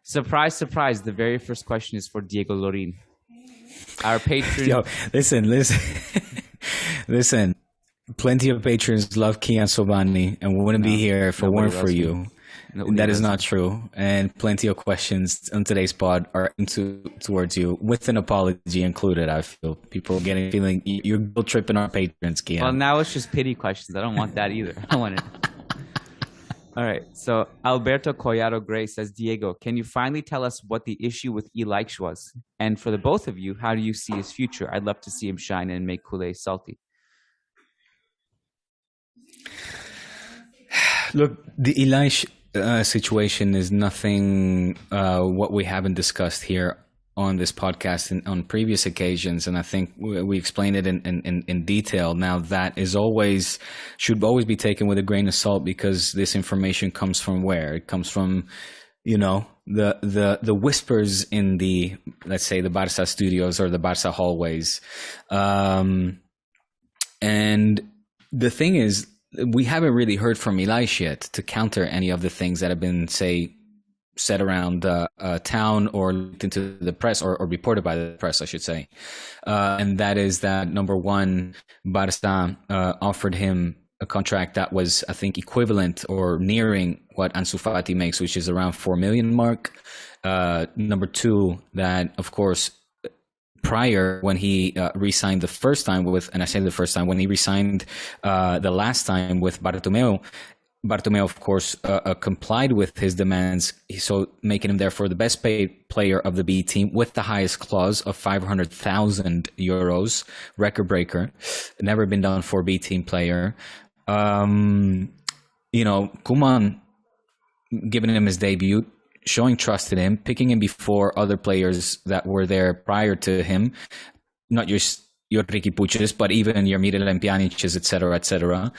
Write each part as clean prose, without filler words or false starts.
Surprise, surprise. The very first question is for Diego Lorin, our patron. Yo, listen. Listen. Plenty of patrons love Kian Sobani and wouldn't be here if it weren't for you. That is not true. And plenty of questions on today's pod are towards you, with an apology included. I feel people feeling you're guilt tripping our patrons, Kian. Well, now it's just pity questions. I don't want that either. I want it. All right. So Alberto Collado Gray says, Diego, can you finally tell us what the issue with Ilaix was? And for the both of you, how do you see his future? I'd love to see him shine and make Kool-Aid salty. Look, the Ilaix situation is nothing what we haven't discussed here on this podcast and on previous occasions, and I think we explained it in detail. Now, that should always be taken with a grain of salt, because this information comes from where? It comes from, the whispers in the, let's say, the Barca studios or the Barca hallways. And the thing is, we haven't really heard from Ilaix yet to counter any of the things that have been, said around town or into the press, or reported by the press, I should say. And that is that, number one, Barca offered him a contract that was, I think, equivalent or nearing what Ansu Fati makes, which is around 4 million mark. Number two, that, of course, prior, when he re-signed the first time with, and I say the first time, when he re-signed the last time with Bartomeu, of course, complied with his demands, so making him therefore the best paid player of the B team with the highest clause of 500,000 euros, record breaker, never been done for a B team player. Koeman giving him his debut, showing trust in him, picking him before other players that were there prior to him, not just your Ricky Puches, but even your Miralem Pjanić's, etc., etc.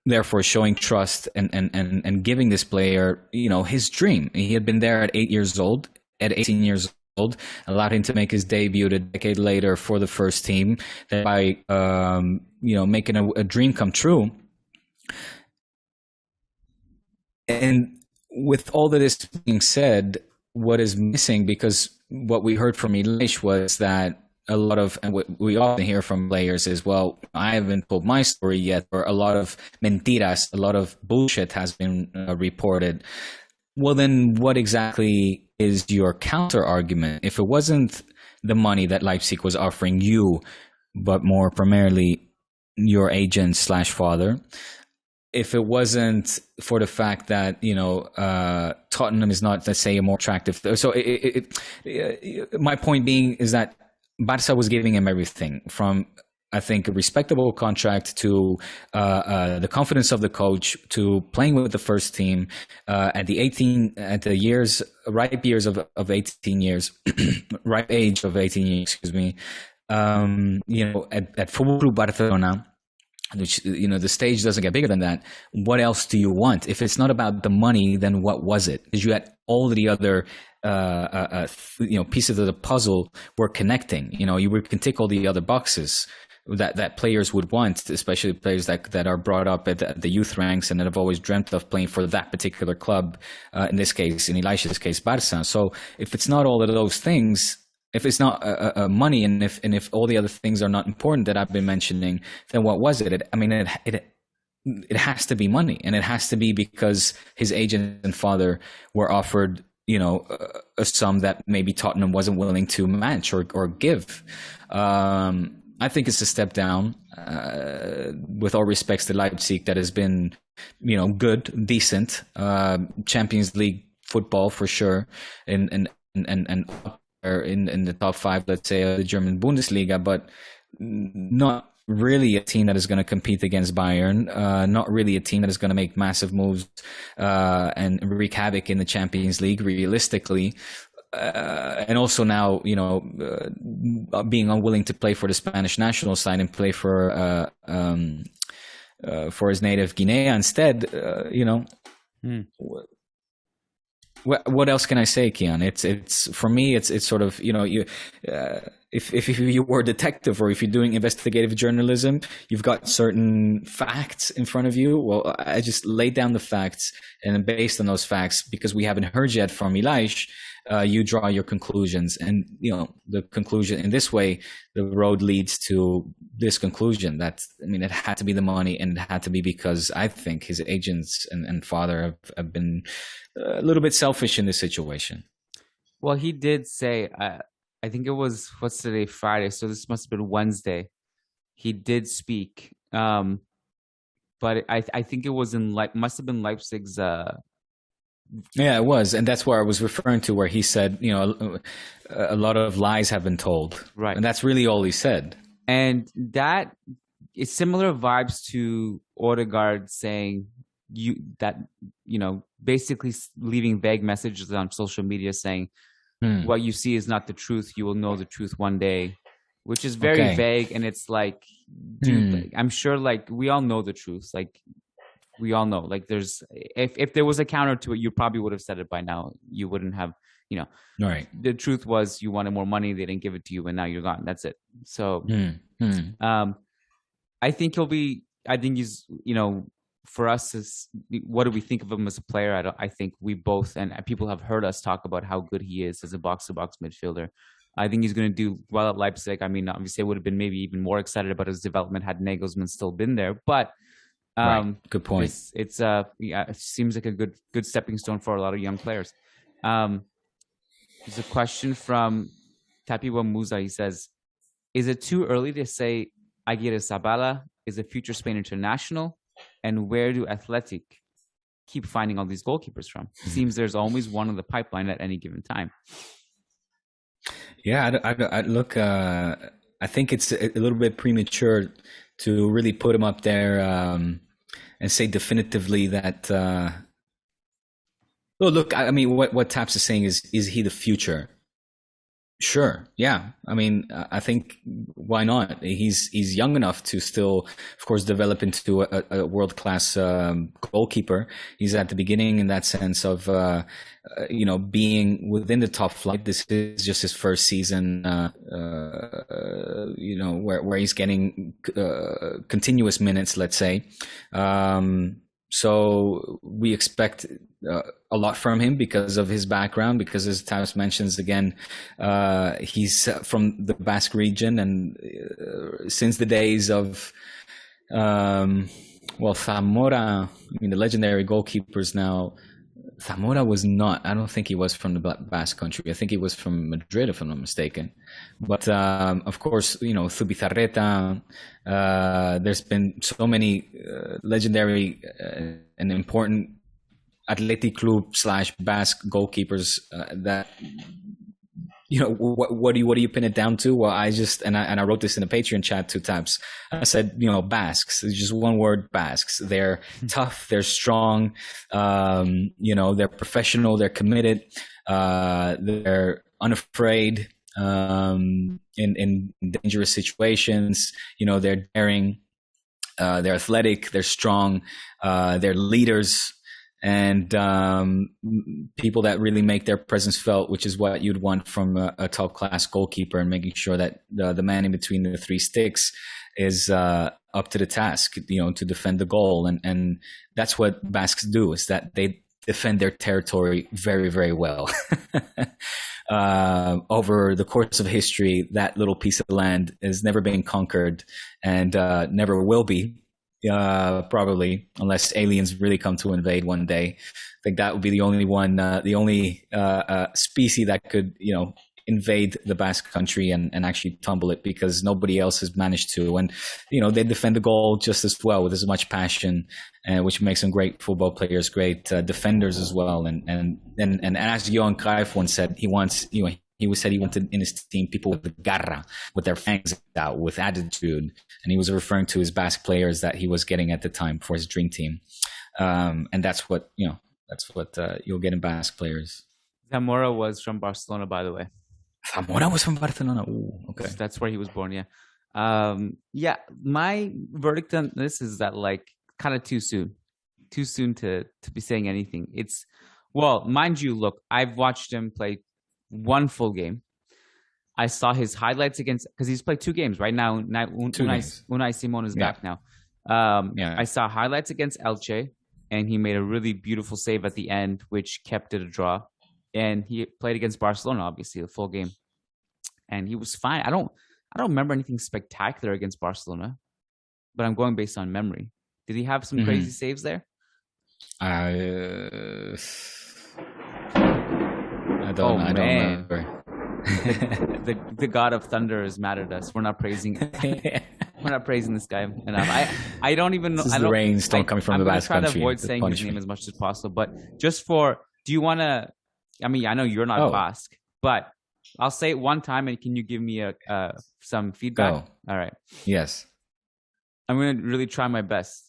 Therefore, showing trust and giving this player, his dream. He had been there at 8 years old, at 18 years old, allowed him to make his debut a decade later for the first team, thereby, making a dream come true. And with all of this being said, what is missing, because what we heard from Ilaix was that a lot of, and what we often hear from players is, well, I haven't told my story yet, or a lot of mentiras, a lot of bullshit has been reported. Well, then what exactly is your counter argument? If it wasn't the money that Leipzig was offering you, but more primarily your agent / father, if it wasn't for the fact that, Tottenham is not, let's say, a more attractive. So my point being is that Barca was giving him everything, from, I think, a respectable contract to the confidence of the coach, to playing with the first team at the ripe age of 18 years, excuse me. At Football Club Barcelona, which, the stage doesn't get bigger than that. What else do you want? If it's not about the money, then what was it? Because you had all the other, pieces of the puzzle were connecting. You can tick all the other boxes that players would want, especially players that are brought up at the youth ranks and that have always dreamt of playing for that particular club. In this case, in Ilaix's case, Barca. So if it's not all of those things, if it's not money, and if all the other things are not important that I've been mentioning, then what was it? It has to be money, and it has to be because his agent and father were offered, a sum that maybe Tottenham wasn't willing to match or give. I think it's a step down. With all respects to Leipzig, that has been, good, decent, Champions League football for sure, and in the top five, let's say, of the German Bundesliga, but not really a team that is going to compete against Bayern, not really a team that is going to make massive moves and wreak havoc in the Champions League, realistically. And also now, being unwilling to play for the Spanish national side and play for his native Guinea instead, What else can I say, Kian? It's for me. It's sort of, if you were a detective or if you're doing investigative journalism, you've got certain facts in front of you. Well, I just laid down the facts, and then based on those facts, because we haven't heard yet from Ilaix, you draw your conclusions. And, the conclusion in this way, the road leads to this conclusion that, it had to be the money, and it had to be because I think his agents and father have been a little bit selfish in this situation. Well, he did say, I think it was, what's today, Friday, so this must have been Wednesday. He did speak, but I think it was must have been Leipzig's. Yeah, it was, and that's where I was referring to, where he said, a lot of lies have been told, right, and that's really all he said. And that is similar vibes to Odegaard saying basically leaving vague messages on social media saying, what you see is not the truth. You will know the truth one day, which is very vague. And it's like, dude, I'm sure we all know the truth. We all know, there's, if there was a counter to it, you probably would have said it by now. You wouldn't have, right. The truth was you wanted more money. They didn't give it to you, and now you're gone. That's it. So, I think he's, for us, what do we think of him as a player? I think we both, and people have heard us talk about how good he is as a box-to-box midfielder. I think he's going to do well at Leipzig. Obviously I would have been maybe even more excited about his development had Nagelsmann still been there, but right. Good point. It seems like a good stepping stone for a lot of young players. There's a question from Tapiwa Musa. He says, is it too early to say Agirrezabala is a future Spain international? And where do Athletic keep finding all these goalkeepers from? Seems there's always one in the pipeline at any given time. Yeah, I look. I think it's a little bit premature to really put him up there and say definitively that. Well, look. What Taps is saying is he the future? Sure. Yeah. I think why not? He's young enough to still, of course, develop into a world-class goalkeeper. He's at the beginning in that sense of, being within the top flight. This is just his first season, where he's getting continuous minutes, let's say. So we expect a lot from him because of his background, because as Tavis mentions again, he's from the Basque region, and since the days of Zamora, the legendary goalkeepers now. Zamora was not. I don't think he was from the Basque Country. I think he was from Madrid, if I'm not mistaken. But of course, Zubizarreta. There's been so many legendary and important Athletic Club / Basque goalkeepers that. What do you pin it down to? Well, I wrote this in a Patreon chat to Tabs. I said, Basques. It's just one word, Basques. They're tough. They're strong. They're professional. They're committed. They're unafraid in dangerous situations. They're daring. They're athletic. They're strong. They're leaders. And people that really make their presence felt, which is what you'd want from a top-class goalkeeper, and making sure that the man in between the three sticks is up to the task, to defend the goal. And that's what Basques do, is that they defend their territory very, very well. Over the course of history, that little piece of land has never been conquered and never will be. Probably, unless aliens really come to invade one day. I think that would be the only one, the only species that could, invade the Basque Country and actually tumble it, because nobody else has managed to. And they defend the goal just as well, with as much passion, which makes them great football players, great defenders as well. And as Johan Cruyff once said, he wanted in his team people with garra, with their fangs out, with attitude. And he was referring to his Basque players that he was getting at the time for his dream team. And that's what you'll get in Basque players. Zamora was from Barcelona, by the way. Zamora was from Barcelona. Ooh, okay. That's where he was born, yeah. My verdict on this is that, kind of too soon to be saying anything. Mind you, look, I've watched him play one full game. I saw his highlights against because he's played 2 games right now. Unai Simon is back now. I saw highlights against Elche, and he made a really beautiful save at the end, which kept it a draw. And he played against Barcelona, obviously, the full game, and he was fine. I don't remember anything spectacular against Barcelona, but I'm going based on memory. Did he have some crazy saves there? I don't remember. the God of Thunder is mad at us. We're not praising. We're not praising this guy enough. I don't even know. The rainstorm coming from the Basque Country. I'm going to try to avoid saying his name as much as possible. But just for, do you want to? I mean, I know you're not Basque, but I'll say it one time, and can you give me some feedback? Go. All right. Yes. I'm going to really try my best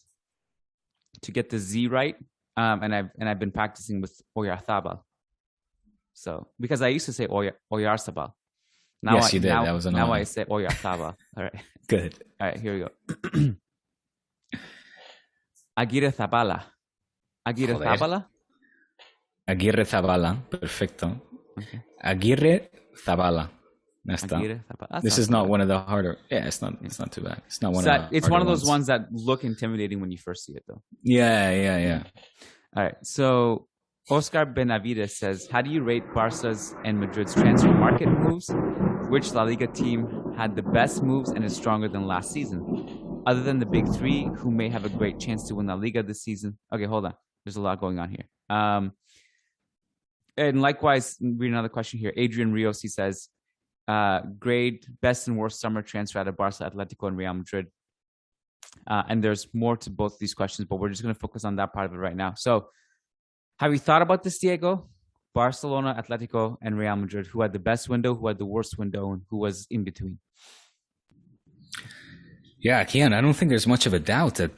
to get the Z right. And I've been practicing with Agirrezabala. So because I used to say Agirrezabala. Yes, you did. That was annoying. Now I say Agirrezabala. All right. Good. All right, here we go. Agirrezabala. Agirrezabala? Agirrezabala. Perfecto. Okay. Agirrezabala. This is not one of the harder. Yeah, it's not too bad. It's not one of the It's one of those ones that look intimidating when you first see it, though. Yeah. All right. So Oscar Benavides says, how do you rate Barca's and Madrid's transfer market moves? Which La Liga team had the best moves and is stronger than last season? Other than the big three, who may have a great chance to win La Liga this season? Okay, hold on. There's a lot going on here. And likewise, read another question here. Adrian Rios, he says, grade best and worst summer transfer out of Barca, Atletico, and Real Madrid. And there's more to both of these questions, but we're just going to focus on that part of it right now. So have you thought about this, Diego? Barcelona, Atletico, and Real Madrid, who had the best window, who had the worst window, and who was in between? Yeah, Kian, I don't think there's much of a doubt at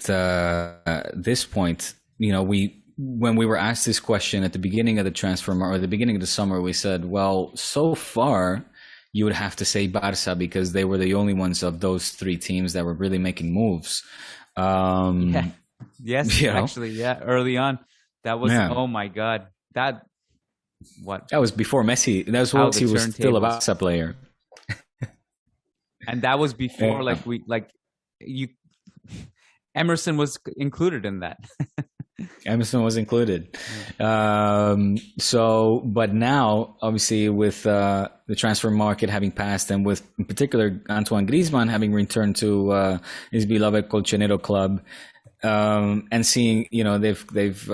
this point. You know, when we were asked this question at the beginning of the transfer or the beginning of the summer, we said, well, so far you would have to say Barca because they were the only ones of those three teams that were really making moves. Yes, actually, yeah. Early on, that was, oh my God. That was before Messi. That was when he was still a Barca player. And that was before, Emerson was included in that. Emerson was included. But now, obviously, with the transfer market having passed, and with, in particular, Antoine Griezmann having returned to his beloved Colchonero club, and seeing, they've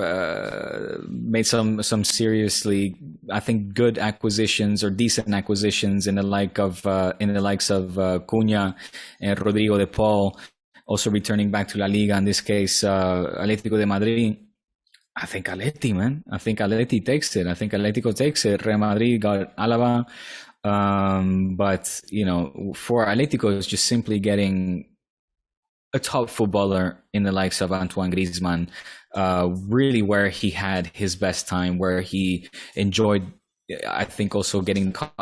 made some seriously, I think, good acquisitions or decent acquisitions in the likes of Cunha and Rodrigo de Paul. Also returning back to La Liga, in this case, Atletico de Madrid. I think Atleti, man. I think Atleti takes it. I think Atletico takes it. Real Madrid got Alaba. But, for Atletico, it's just simply getting a top footballer in the likes of Antoine Griezmann, really where he had his best time, where he enjoyed, I think, also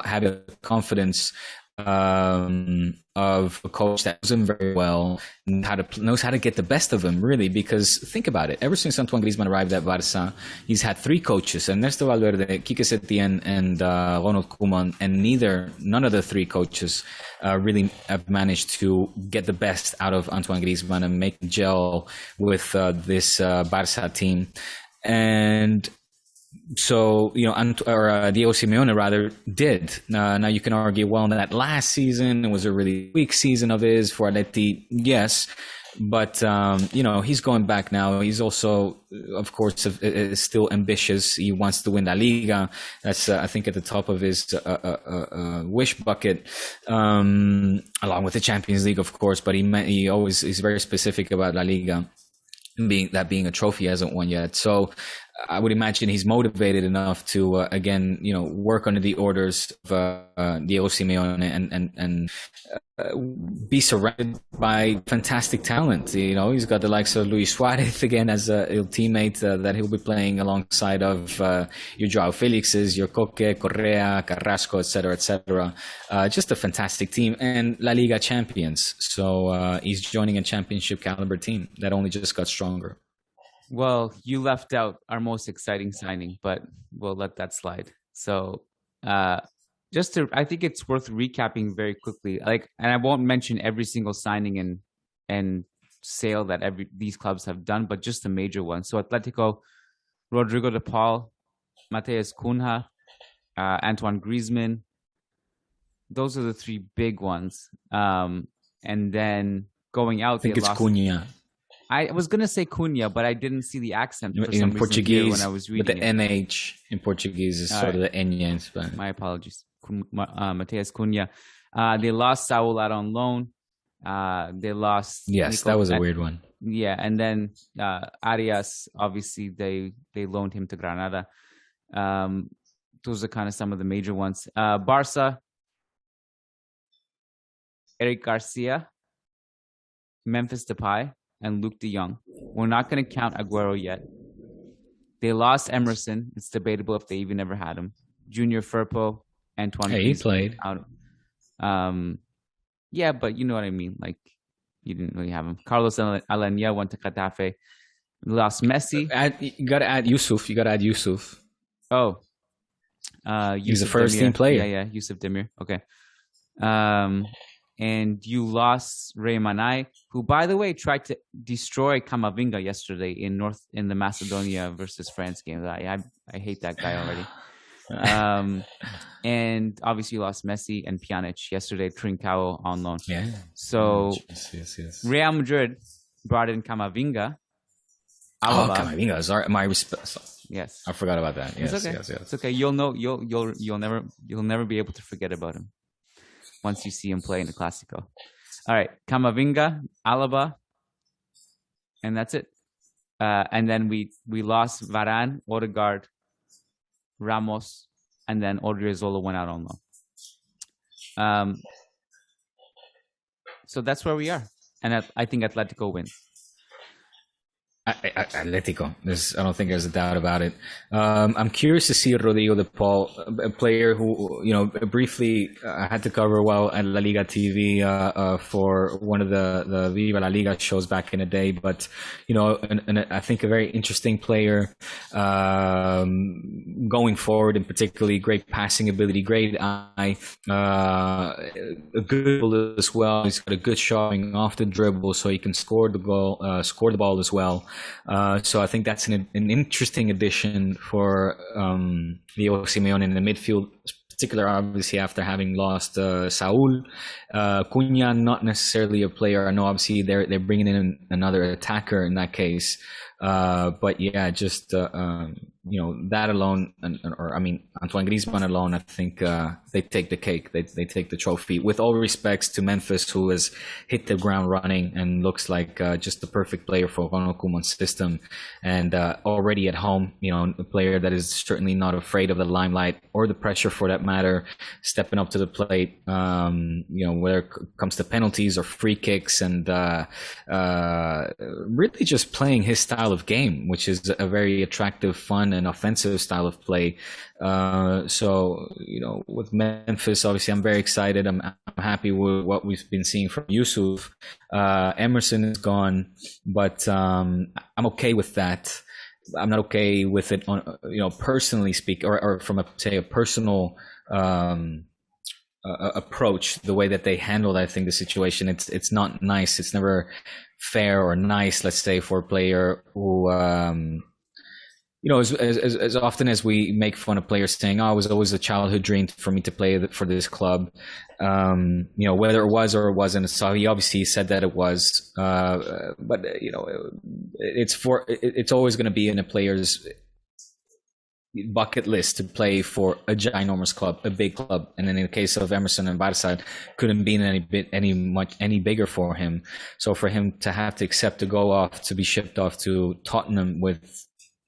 having confidence of a coach that knows him very well, knows how to get the best of him, really. Because think about it, ever since Antoine Griezmann arrived at Barca, he's had three coaches: Ernesto Valverde, Quique Setién, and Ronald Koeman, and none of the three coaches really have managed to get the best out of Antoine Griezmann and make gel with this Barca team. And so, Diego Simeone rather did. Now you can argue, well, that last season it was a really weak season of his for Atleti. Yes, but he's going back now. He's also, of course, is still ambitious. He wants to win La Liga. That's I think at the top of his wish bucket, along with the Champions League, of course. But he always is very specific about La Liga being a trophy he hasn't won yet. So I would imagine he's motivated enough to again, work under the orders of Diego Simeone and be surrounded by fantastic talent. He's got the likes of Luis Suarez again as a teammate that he'll be playing alongside of your Joao Felixes, your Coque, Correa, Carrasco, etc. Just a fantastic team, and La Liga champions. So he's joining a championship caliber team that only just got stronger. Well, you left out our most exciting signing, but we'll let that slide. So I think it's worth recapping very quickly. And I won't mention every single signing and sale that these clubs have done, but just the major ones. So Atletico, Rodrigo de Paul, Mateus Cunha, Antoine Griezmann. Those are the three big ones. And then going out, I think it's Cunha. I was gonna say Cunha, but I didn't see the accent for in some Portuguese reason when I was reading but the it. NH in Portuguese is sort of the Enya in Spanish. My apologies, Mateus Cunha. They lost Saul out on loan. They lost. Yes, that was a weird one. Yeah, and then Arias, obviously they loaned him to Granada. Those are kind of some of the major ones. Barca, Eric Garcia, Memphis Depay, and Luke de Jong. We're not going to count Aguero yet. They lost Emerson. It's debatable if they even ever had him. Junior Firpo, Antoine. Hey, he played. Out. Yeah, but you know what I mean. Like, you didn't really have him. Carlos Alanya went to Getafe. Lost Messi. You got to add Yusuf. Oh. He's a first-team player. Yeah, Yusuf Demir. Okay. And you lost Ray Manai, who, by the way, tried to destroy Camavinga yesterday in the Macedonia versus France game. I hate that guy already. And obviously you lost Messi and Pjanic yesterday, Trincao on loan. Yeah. So yes. Real Madrid brought in Camavinga. Alaba. Oh, Camavinga is my respect. Yes. I forgot about that. Yes, it's okay. Yes. It's okay. You'll never be able to forget about him once you see him play in the Clásico. All right, Camavinga, Alaba, and that's it. And then we lost Varane, Odegaard, Ramos, and then Odriozola went out on loan. So that's where we are. And I think Atletico wins. Atletico. I don't think there's a doubt about it. I'm curious to see Rodrigo de Paul, a player who, briefly had to cover well at La Liga TV for one of the Viva La Liga shows back in the day. But, and I think a very interesting player going forward, and particularly great passing ability, great eye, a good ball as well. He's got a good showing off the dribble, so he can score the ball as well. So I think that's an interesting addition for Diego Simeone in the midfield, particularly obviously after having lost Saul. Cunha, not necessarily a player. I know obviously they're bringing in another attacker in that case. But yeah, just that alone, Antoine Griezmann alone, I think they take the cake. They take the trophy. With all respects to Memphis, who has hit the ground running and looks like just the perfect player for Ronald Koeman's system, and already at home, a player that is certainly not afraid of the limelight or the pressure, for that matter, stepping up to the plate. Whether it comes to penalties or free kicks, and really just playing his style of game, which is a very attractive, fun, and offensive style of play. So with Memphis, obviously I'm very excited. I'm happy with what we've been seeing from Yusuf. Emerson is gone, but I'm okay with that. I'm not okay with it on, personally speak, or from a personal approach, the way that they handled, I think, the situation. It's not nice. It's never fair or nice, let's say, for a player who, as often as we make fun of players saying, "Oh, it was always a childhood dream for me to play for this club," whether it was or it wasn't. So he obviously said that it was, but it's always going to be in a player's bucket list to play for a ginormous club, a big club. And then in the case of Emerson and Barca, couldn't be any bigger for him. So for him to have to accept to be shipped off to Tottenham with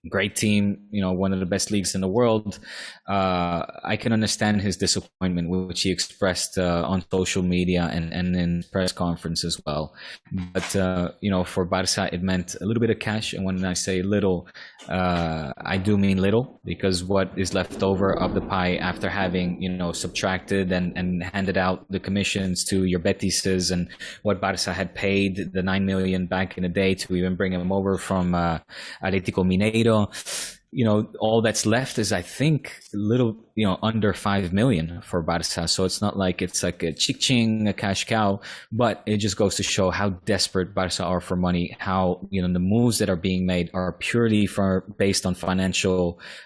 great team, one of the best leagues in the world, I can understand his disappointment, which he expressed on social media and in press conference as well. But for Barca, it meant a little bit of cash, and when I say little, I do mean little, because what is left over of the pie after having subtracted and handed out the commissions to your Betises, and what Barca had paid, the 9 million back in the day to even bring him over from Atletico Mineiro. all that's left is, I think, a little, under 5 million for Barca. So it's not like it's like a ching, a cash cow, but it just goes to show how desperate Barca are for money, how, the moves that are being made are purely based on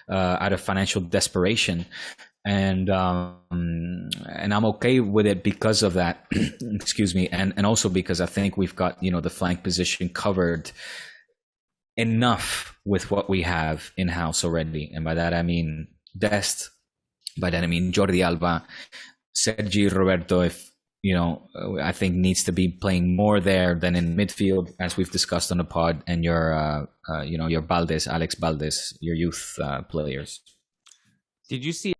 out of financial desperation. And I'm okay with it because of that. Excuse me. And also because I think we've got, the flank position covered enough with what we have in-house already. And by that I mean Dest, by that I mean Jordi Alba, Sergi Roberto, if I think needs to be playing more there than in midfield, as we've discussed on the pod, and your Alex Baldes, your youth players. Did you see